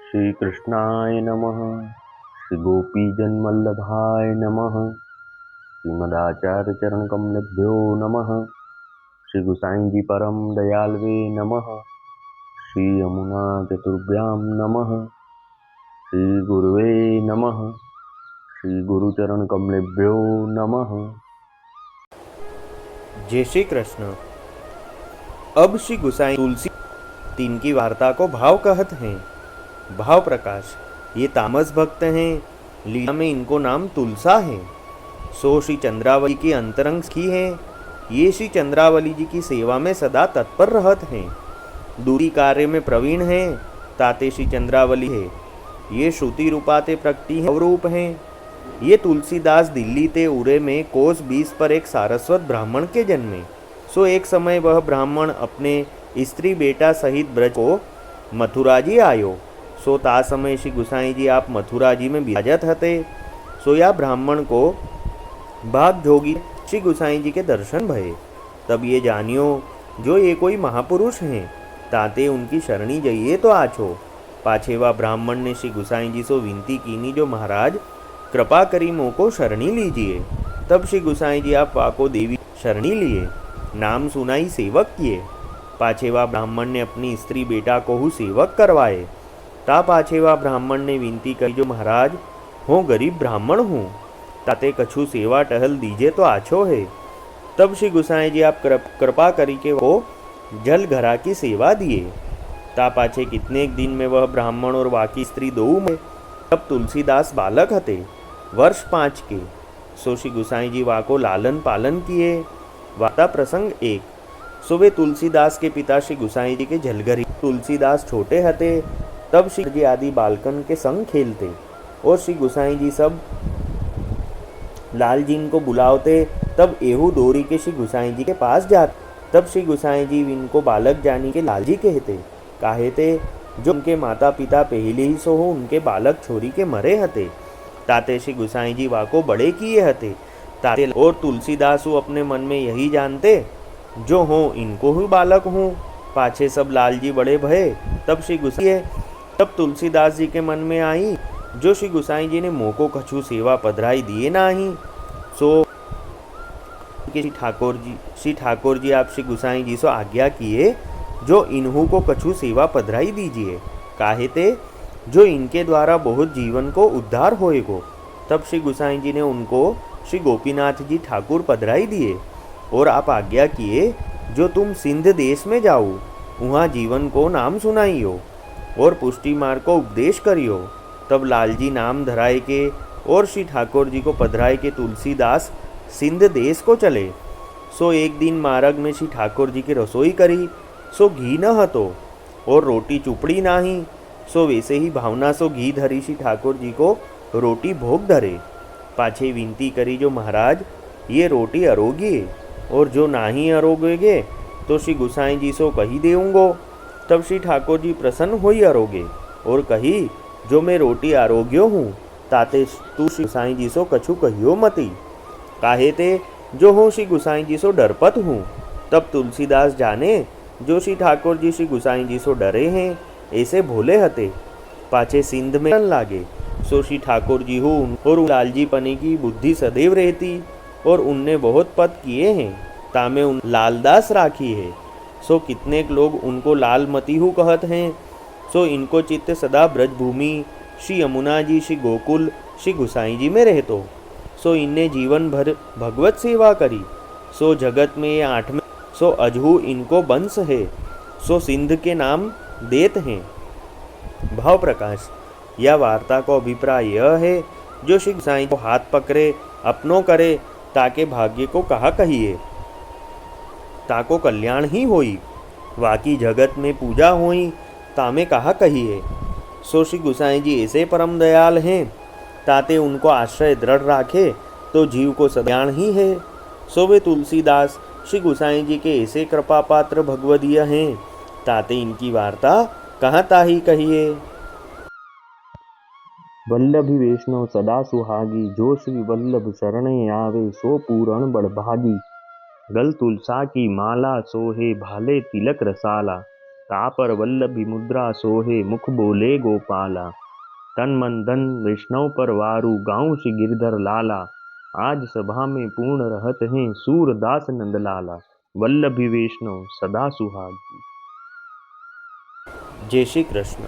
श्री कृष्णाय नमः। श्री गोपीजनवल्लभाय नमः। श्रीमदाचार्य चरण कमलेभ्यो नमः। श्री गुसाई जी परम दयालवे नमः। श्री यमुना चतुर्भ्यां नमः। श्री गुरुवे नमः। श्री गुरुचरण कमलेभ्यो नमः। जय श्री कृष्ण। अब श्री गुसाई तुलसी तीन की वार्ता को भाव कहत हैं। भाव प्रकाश, ये तामस भक्त हैं, लीला में इनको नाम तुलसा है। सो श्री चंद्रावली की अंतरंग की है। ये श्री चंद्रावली जी की सेवा में सदा तत्पर रहत हैं। दूरी कार्य में प्रवीण हैं, ताते श्री चंद्रावली है। ये श्रुति रूपाते प्रकटी है अवरूप हैं। ये तुलसीदास दिल्ली ते उरे में कोस 20 पर एक सारस्वत ब्राह्मण के जन्मे। सो एक समय वह ब्राह्मण अपने स्त्री बेटा सहित ब्रज को मथुरा जी आयो। सो ता समय श्री गुसाई जी आप मथुरा जी में विराजत हते। सो या ब्राह्मण को भाग जोगी श्री गुसाई जी के दर्शन भये। तब ये जानियो जो ये कोई महापुरुष हैं, ताते उनकी शरणी जाइए तो आछो। पाछेवा ब्राह्मण ने श्री गुसाई जी से विनती कीनी, जो महाराज कृपा करी मोको शरणी लीजिए। तब श्री गुसाई जी आप वाको देवी शरणी लिए, नाम सुनाई सेवक किए। पाछेवा ब्राह्मण ने अपनी स्त्री बेटा को हु सेवक करवाए। ता पाछेवा ब्राह्मण ने विनती करी, जो महाराज हो गरीब ब्राह्मण हूँ, ताते कछु सेवा टहल दीजिए तो आछो है। तब श्री गुसाई जी आप कृपा करी के वो जल घरा की सेवा दिए। ता पाछे कितने दिन में वह ब्राह्मण और वाकी स्त्री दो में। तब तुलसीदास बालक हते, वर्ष 5 के। सो श्री गुसाई जी वाको लालन पालन किए। वार्ता प्रसंग 1। सो वे तुलसीदास के पिता श्री गुसाई जी के झलघरी। तुलसीदास छोटे हते, तब श्री जी आदि बालकन के संग खेलते और श्री गुसाई जी सब लाल जी को बुलावते। तब एहू दौरी के श्री गुसाई जी के पास जाते। तब श्री गुसाई जी इनको बालक जानी के लाल जी कहते। काहेते जो उनके माता पिता पहले ही सो हो उनके बालक छोरी के मरे हते। ताते श्री गुसाई जी वाको बड़े किए हते। ताते और तुलसीदास अपने मन में यही जानते, जो हो इनको ही बालक हूँ। पाछे सब लाल जी बड़े भये। तब श्री गुसाई तब तुलसीदास जी के मन में आई, जो श्री गुसाई जी ने मोको कछु सेवा पधराई दिए नाही। सो श्री ठाकुर जी आप श्री गुसाई जी से आज्ञा किए, जो इन्हू को कछु सेवा पधराई दीजिए। काहेते जो इनके द्वारा बहुत जीवन को उद्धार होएगो। तब श्री गुसाई जी ने उनको श्री गोपीनाथ जी ठाकुर पधराई दिए और आप आज्ञा किए, जो तुम सिंध देश में जाओ, वहाँ जीवन को नाम सुनाइयो और पुष्टि मार्ग को उपदेश करियो। तब लाल जी नाम धराए के और श्री ठाकुर जी को पधराए के तुलसीदास सिंध देश को चले। सो एक दिन मार्ग में श्री ठाकुर जी की रसोई करी। सो घी न हतो और रोटी चुपड़ी नाही। सो वैसे ही भावना सो घी धरी श्री ठाकुर जी को रोटी भोग धरे। पाछे विनती करी, जो महाराज ये रोटी अरोगी और जो नाही अरोगेगे तो श्री गुसाई जी सो कही देऊंगो। तब श्री ठाकुर जी प्रसन्न होई अरोगे और कही, जो मैं रोटी आरोग्यो हूँ, ताते तू श्री गुसाई जी सो कछु कहियो मती। काहेते जो हो श्री गुसाई जी सो डरपत हूँ। तब तुलसीदास जाने, जो श्री ठाकुर जी श्री गुसाई जी सो डरे हैं, ऐसे भोले हते। पाछे सिंध में लागे। सो श्री ठाकुर जी हो और लाल जी पने की बुद्धि सदैव रहती और उनने बहुत पद किए हैं, तामे उन लालदास राखी है। सो कितने लोग उनको लालमती हु कहत हैं। सो इनको चित्त सदा ब्रजभूमि श्री यमुना जी श्री गोकुल श्री गुसाई जी में रहतो। सो इनने जीवन भर भगवत सेवा करी। सो जगत में ये 8वें सो अजहू इनको वंश है। सो सिंध के नाम देत हैं। भाव प्रकाश, यह वार्ता को अभिप्राय यह है, जो श्री गुसाई को हाथ पकड़े अपनों करे, ताके भाग्य को कहा कहिए, ताको कल्याण ही होई। वाकी जगत में पूजा होई, तामे कहा कहिए। सो श्री गुसाई जी ऐसे परम दयाल हैं, ताते उनको आश्रय दृढ़ राखे तो जीव को सद्यान ही है। सो वे तुलसीदास श्री गुसाई जी के ऐसे कृपा पात्र भगवदीय हैं, ताते इनकी वार्ता कहाँ ताही कहिए। वल्लभी वैष्णव सदा सुहागी, जो श्री वल्लभ शरणे आवे, सो पूरण बड़भागी। गल तुलसा की माला, सोहे भाले तिलक रसाला। तापर वल्लभी मुद्रा सोहे मुख बोले गोपाला। तन मन धन वैष्णव पर वारू गाँव श्री गिरधर लाला। आज सभा में पूर्ण रहत हैं सूरदास नंदलाला। वल्लभी वैष्णव सदा सुहागी। जय श्री कृष्ण।